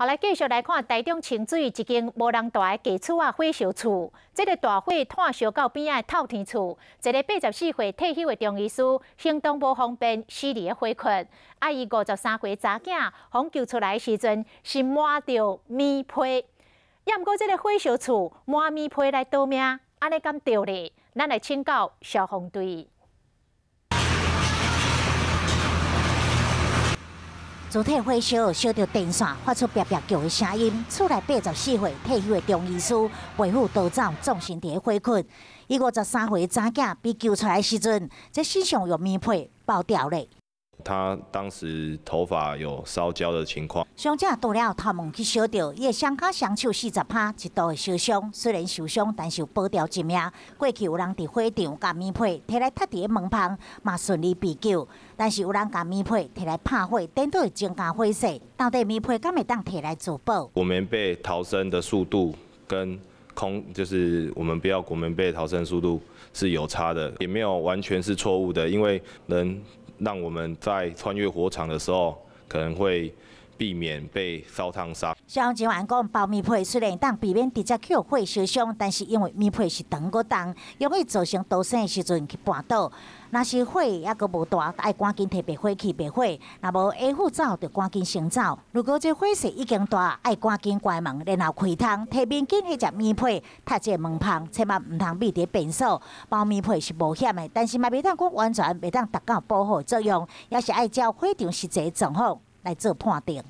好，来继续来看台中清水一间无人住的家厝啊，火烧厝。这个大火炭烧到边仔透天厝，一个84岁退休的中医师行动无方便，死伫咧火窟。啊，伊53岁查囝，互救出来的时阵是满着棉被。也毋过这个火烧厝满棉被来逃命，安尼敢对咧？咱来请教消防队。 主体火烧，烧到电线，发出啪啪叫的声音。厝内84岁退休的中医师背负逃走，葬身伫火窟。伊53岁查囝被救出来时阵，这身上用棉被包掉咧。 他当时头发有烧焦的情况，伤者倒了头毛去烧到，伊的双脚双手40趴，一度的烧伤。虽然受伤，但是有保掉一命。过去有人伫火场把棉被摕来插伫门旁，嘛顺利被救。但是有人把棉被摕来拍火，等到会增加火势。到底棉被敢会当摕来自保？裹棉被逃生的速度跟就是我们不要裹棉被逃生速度是有差的，也没有完全是错误的，因为能让我们在穿越火场的时候，可能会避免被烧烫伤。消防人员讲，包棉被虽然当避免直接去火烧伤，但是因为棉被是长个重，容易造成逃生的时阵去绊倒。若是火还阁无大，爱赶紧摕灭火器灭火；若无下火走，就赶紧先走。如果这火势已经大，爱赶紧关门，然后开窗，摕面巾或者棉被搭这门旁，千万唔通密伫便所。包棉被是冒险的，但是嘛袂当讲完全袂当达到保护作用，也是爱照火场实际状况来做判定。